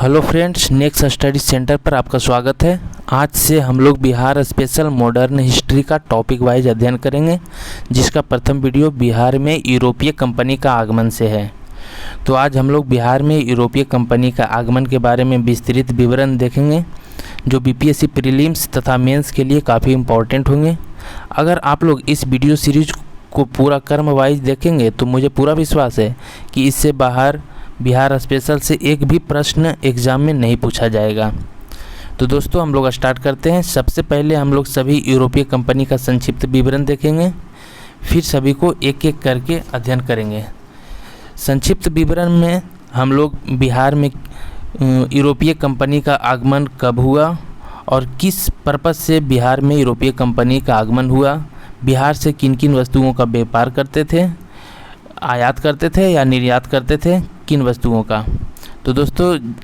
Hello friends, next study centre पर आपका स्वागत है। आज से हम लोग बिहार स्पेशल मॉडर्न हिस्ट्री का टॉपिक वाइज अध्ययन करेंगे, जिसका प्रथम वीडियो बिहार में यूरोपीय कंपनी का आगमन से है। तो आज हम लोग बिहार में यूरोपीय कंपनी का आगमन के बारे में विस्तृत विवरण देखेंगे, जो बीपीएससी प्रीलिम्स तथा मेंस के लिए काफ़ी इम्पोर्टेंट होंगे। अगर आप लोग इस वीडियो सीरीज को पूरा क्रम वाइज देखेंगे तो मुझे पूरा विश्वास है कि इससे बाहर बिहार स्पेशल से एक भी प्रश्न एग्ज़ाम में नहीं पूछा जाएगा। तो दोस्तों, हम लोग स्टार्ट करते हैं। सबसे पहले हम लोग सभी यूरोपीय कंपनी का संक्षिप्त विवरण देखेंगे, फिर सभी को एक एक करके अध्ययन करेंगे। संक्षिप्त विवरण में हम लोग बिहार में यूरोपीय कंपनी का आगमन कब हुआ और किस पर्पज़ से बिहार में यूरोपीय कंपनी का आगमन हुआ, बिहार से किन किन वस्तुओं का व्यापार करते थे, आयात करते थे या निर्यात करते थे, किन वस्तुओं का। तो दोस्तों,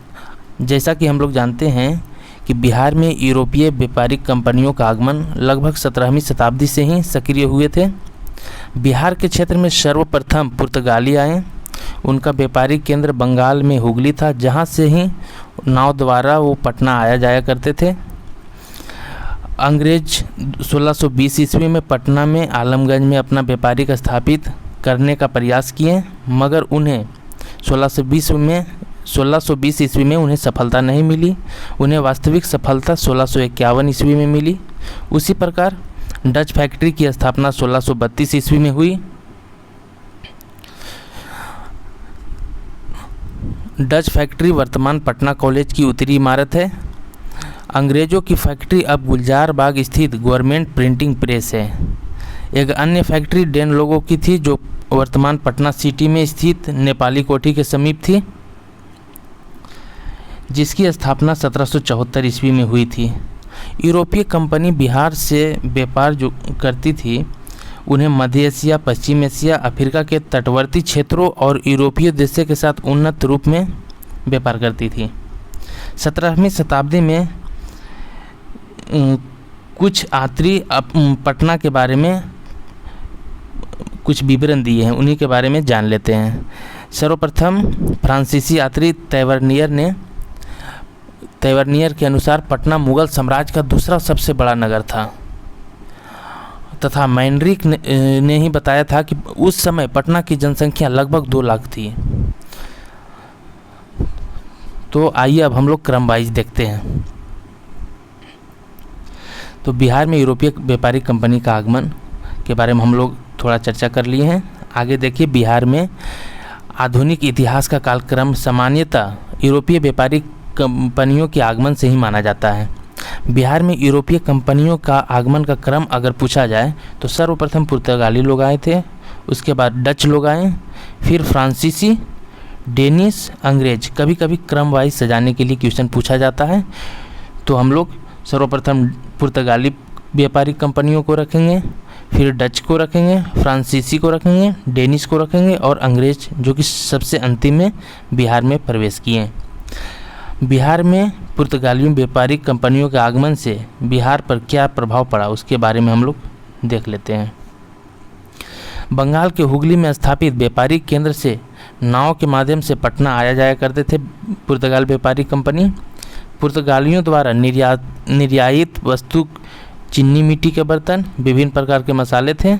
जैसा कि हम लोग जानते हैं कि बिहार में यूरोपीय व्यापारिक कंपनियों का आगमन लगभग 17वीं शताब्दी से ही सक्रिय हुए थे। बिहार के क्षेत्र में सर्वप्रथम पुर्तगाली आए। उनका व्यापारिक केंद्र बंगाल में हुगली था, जहां से ही नाव द्वारा वो पटना आया जाया करते थे। अंग्रेज 1620 ईस्वी में पटना में आलमगंज में अपना व्यापारिक स्थापित करने का प्रयास किए, मगर उन्हें 1620 ईस्वी में उन्हें सफलता नहीं मिली। उन्हें वास्तविक सफलता 1651 ईस्वी में मिली। उसी प्रकार डच फैक्ट्री की स्थापना 1632 ईस्वी में हुई। डच फैक्ट्री वर्तमान पटना कॉलेज की उत्तरी इमारत है। अंग्रेज़ों की फैक्ट्री अब गुलजार बाग स्थित गवर्नमेंट प्रिंटिंग प्रेस है। एक अन्य फैक्ट्री डेन लोगों की थी, जो वर्तमान पटना सिटी में स्थित नेपाली कोठी के समीप थी, जिसकी स्थापना 1774 ईस्वी में हुई थी। यूरोपीय कंपनी बिहार से व्यापार जो करती थी, उन्हें मध्य एशिया, पश्चिम एशिया, अफ्रीका के तटवर्ती क्षेत्रों और यूरोपीय देशों के साथ उन्नत रूप में व्यापार करती थी। 17वीं शताब्दी में कुछ यात्री पटना के बारे में कुछ विवरण दिए हैं, उन्हीं के बारे में जान लेते हैं। सर्वप्रथम फ्रांसीसी यात्री तैवर्नियर के अनुसार पटना मुगल साम्राज्य का दूसरा सबसे बड़ा नगर था, तथा मैनरिक ने ही बताया था कि उस समय पटना की जनसंख्या लगभग 2 लाख थी। तो आइए अब हम लोग क्रम वाइज देखते हैं। तो बिहार में यूरोपीय व्यापारिक कंपनी का आगमन के बारे में हम लोग थोड़ा चर्चा कर लिए हैं। आगे देखिए, बिहार में आधुनिक इतिहास का कालक्रम सामान्यतः यूरोपीय व्यापारिक कंपनियों के आगमन से ही माना जाता है। बिहार में यूरोपीय कंपनियों का आगमन का क्रम अगर पूछा जाए तो सर्वप्रथम पुर्तगाली लोग आए थे, उसके बाद डच लोग आए, फिर फ्रांसीसी, डेनिश, अंग्रेज। कभी कभी क्रम वाइज सजाने के लिए क्वेश्चन पूछा जाता है, तो हम लोग सर्वप्रथम पुर्तगाली व्यापारिक कंपनियों को रखेंगे, फिर डच को रखेंगे, फ्रांसीसी को रखेंगे, डेनिश को रखेंगे और अंग्रेज, जो कि सबसे अंतिम में बिहार में प्रवेश किए। बिहार में पुर्तगाली व्यापारिक कंपनियों के आगमन से बिहार पर क्या प्रभाव पड़ा, उसके बारे में हम लोग देख लेते हैं। बंगाल के हुगली में स्थापित व्यापारिक केंद्र से नाव के माध्यम से पटना आया जाया करते थे पुर्तगाल व्यापारिक कंपनी। पुर्तगालियों द्वारा निर्यातित वस्तु चीनी मिट्टी के बर्तन, विभिन्न प्रकार के मसाले थे।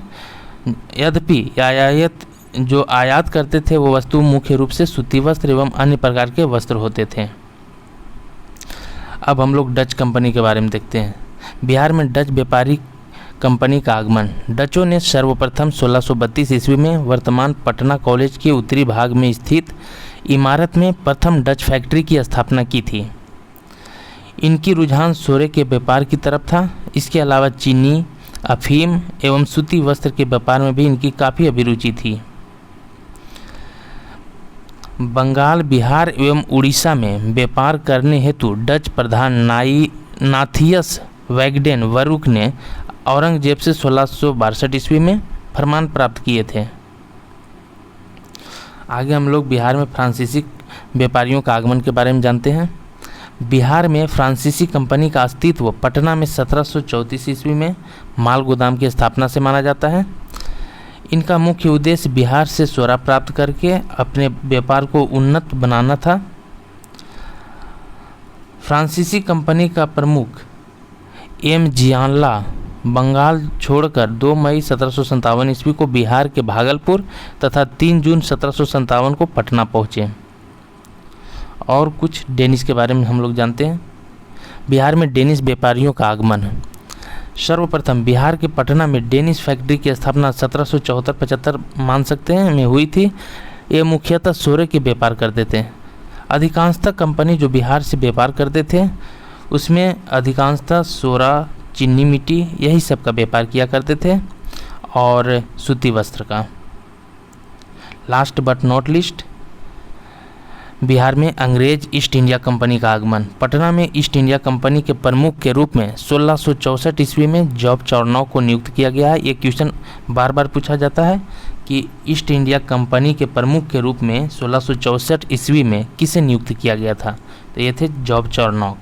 यद्यपि जो आयात करते थे वो वस्तु मुख्य रूप से सूती वस्त्र एवं अन्य प्रकार के वस्त्र होते थे। अब हम लोग डच कंपनी के बारे में देखते हैं। बिहार में डच व्यापारिक कंपनी का आगमन। डचों ने सर्वप्रथम 1632 ईस्वी में वर्तमान पटना कॉलेज के उत्तरी भाग में स्थित इमारत में प्रथम डच फैक्ट्री की स्थापना की थी। इनकी रुझान सोरे के व्यापार की तरफ था। इसके अलावा चीनी, अफीम एवं सूती वस्त्र के व्यापार में भी इनकी काफ़ी अभिरुचि थी। बंगाल, बिहार एवं उड़ीसा में व्यापार करने हेतु डच प्रधान नाथियस वैगडेन वरुक ने औरंगजेब से 1662 ईस्वी में फरमान प्राप्त किए थे। आगे हम लोग बिहार में फ्रांसीसी व्यापारियों का आगमन के बारे में जानते हैं। बिहार में फ्रांसीसी कंपनी का अस्तित्व पटना में 1734 ईस्वी में माल गोदाम की स्थापना से माना जाता है। इनका मुख्य उद्देश्य बिहार से सोरा प्राप्त करके अपने व्यापार को उन्नत बनाना था। फ्रांसीसी कंपनी का प्रमुख एम जियानला बंगाल छोड़कर 2 मई 1757 ईस्वी को बिहार के भागलपुर तथा 3 जून 1757 को पटना पहुँचे। और कुछ डेनिश के बारे में हम लोग जानते हैं। बिहार में डेनिश व्यापारियों का आगमन। सर्वप्रथम बिहार के पटना में डेनिश फैक्ट्री की स्थापना 1774-75 मान सकते हैं में हुई थी। ये मुख्यतः सोरे के व्यापार करते थे। अधिकांशतः कंपनी जो बिहार से व्यापार करते थे उसमें अधिकांशतः सोरा, चीनी मिट्टी यही सब का व्यापार किया करते थे और सूती वस्त्र का। Last but not least, Bihar में अंग्रेज ईस्ट इंडिया कंपनी का आगमन। पटना में ईस्ट इंडिया कंपनी के प्रमुख के रूप में 1664 ईस्वी में जॉब चार्नॉ को नियुक्त किया गया है। ये क्वेश्चन बार बार पूछा जाता है कि ईस्ट इंडिया कंपनी के प्रमुख के रूप में 1664 ईस्वी में किसे नियुक्त किया गया था, तो ये थे जॉब चार्नॉ।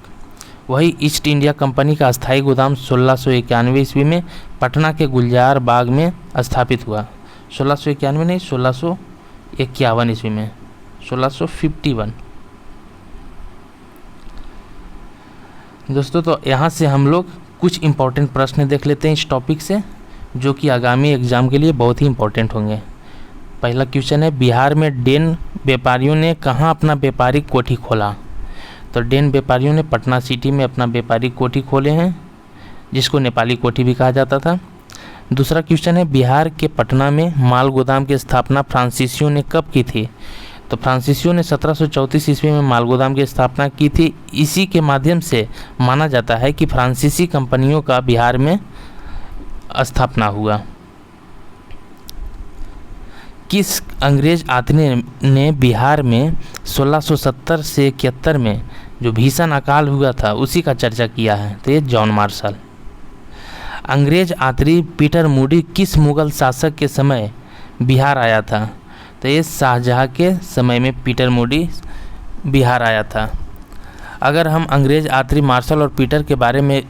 वही ईस्ट इंडिया कंपनी का अस्थायी गोदाम 1691 ईस्वी में पटना के गुलजार बाग में स्थापित हुआ। 1691 नहीं, 1651 ईस्वी में, 1651। दोस्तों, तो यहाँ से हम लोग कुछ इम्पोर्टेंट प्रश्न देख लेते हैं इस टॉपिक से, जो कि आगामी एग्जाम के लिए बहुत ही इम्पोर्टेंट होंगे। पहला क्वेश्चन है, बिहार में डेन व्यापारियों ने कहाँ अपना व्यापारिक कोठी खोला? तो डेन व्यापारियों ने पटना सिटी में अपना व्यापारिक कोठी खोले हैं, जिसको नेपाली कोठी भी कहा जाता था। दूसरा क्वेश्चन है, बिहार के पटना में माल गोदाम की स्थापना फ्रांसीसियों ने कब की थी? तो फ्रांसीसियों ने 1734 ईस्वी में माल गोदाम की स्थापना की थी। इसी के माध्यम से माना जाता है कि फ्रांसीसी कंपनियों का बिहार में स्थापना हुआ। किस अंग्रेज यात्री ने बिहार में 1670 से 71 में जो भीषण अकाल हुआ था उसी का चर्चा किया है? तो ये जॉन मार्शल। अंग्रेज यात्री पीटर मूडी किस मुगल शासक के समय बिहार आया था? तो ये शाहजहाँ के समय में पीटर मूडी बिहार आया था। अगर हम अंग्रेज यात्री मार्शल और पीटर के बारे में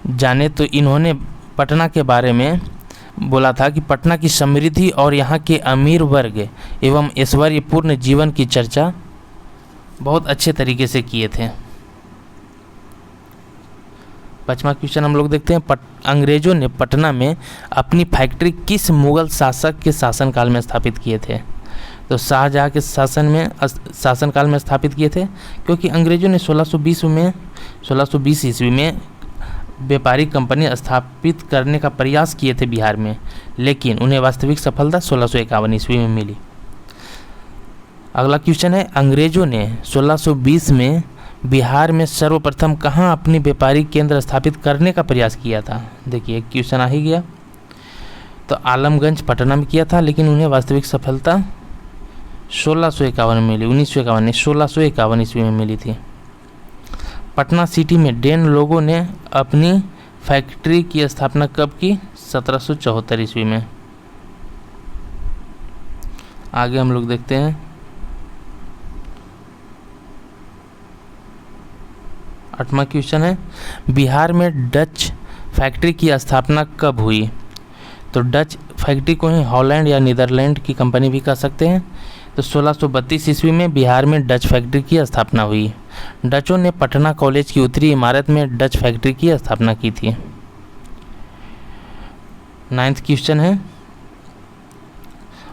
जाने तो इन्होंने पटना के बारे में बोला था कि पटना की समृद्धि और यहाँ के अमीर वर्ग एवं ऐश्वर्यपूर्ण जीवन की चर्चा बहुत अच्छे तरीके से किए थे। 5वां क्वेश्चन हम लोग देखते हैं, अंग्रेजों ने पटना में अपनी फैक्ट्री किस मुगल शासक के शासनकाल में स्थापित किए थे? तो शाहजहाँ के शासनकाल में स्थापित किए थे, क्योंकि अंग्रेजों ने 1620 ईस्वी में व्यापारिक कंपनी स्थापित करने का प्रयास किए थे बिहार में, लेकिन उन्हें वास्तविक सफलता 1651 ईस्वी में मिली। अगला क्वेश्चन है, अंग्रेजों ने 1620 में बिहार में सर्वप्रथम कहाँ अपनी व्यापारिक केंद्र स्थापित करने का प्रयास किया था? देखिए क्वेश्चन आ ही गया। तो आलमगंज पटना में किया था, लेकिन उन्हें वास्तविक सफलता 1651 में मिली। 1951 नहीं, 1651 ईस्वी में मिली थी। पटना सिटी में डेन लोगों ने अपनी फैक्ट्री की स्थापना कब की? 1774 ईस्वी में। आगे हम लोग देखते हैं, 8वां क्वेश्चन है, बिहार में डच फैक्ट्री की स्थापना कब हुई? तो डच फैक्ट्री को ही हॉलैंड या नीदरलैंड की कंपनी भी कह सकते हैं। तो 1632 ईस्वी में बिहार में डच फैक्ट्री की स्थापना हुई। डचों ने पटना कॉलेज की उत्तरी इमारत में डच फैक्ट्री की स्थापना की थी। 9वां क्वेश्चन है,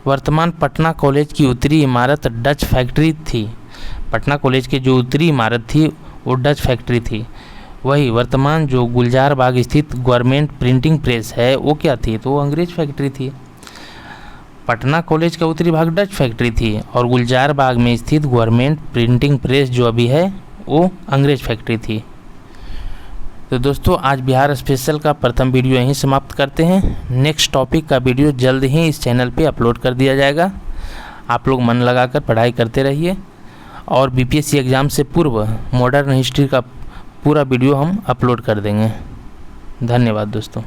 वर्तमान पटना कॉलेज की उत्तरी इमारत डच फैक्ट्री थी। पटना कॉलेज की जो उत्तरी इमारत थी वो डच फैक्ट्री थी। वही वर्तमान जो गुलजार बाग स्थित गवर्नमेंट प्रिंटिंग प्रेस है वो क्या थी? तो वो अंग्रेज फैक्ट्री थी। पटना कॉलेज का उत्तरी भाग डच फैक्ट्री थी और गुलजार बाग में स्थित गवर्नमेंट प्रिंटिंग प्रेस जो अभी है वो अंग्रेज फैक्ट्री थी। तो दोस्तों, आज बिहार स्पेशल का प्रथम वीडियो यहीं समाप्त करते हैं। नेक्स्ट टॉपिक का वीडियो जल्द ही इस चैनल पे अपलोड कर दिया जाएगा। आप लोग मन लगाकर पढ़ाई करते रहिए और बीपीएससी एग्ज़ाम से पूर्व मॉडर्न हिस्ट्री का पूरा वीडियो हम अपलोड कर देंगे। धन्यवाद दोस्तों।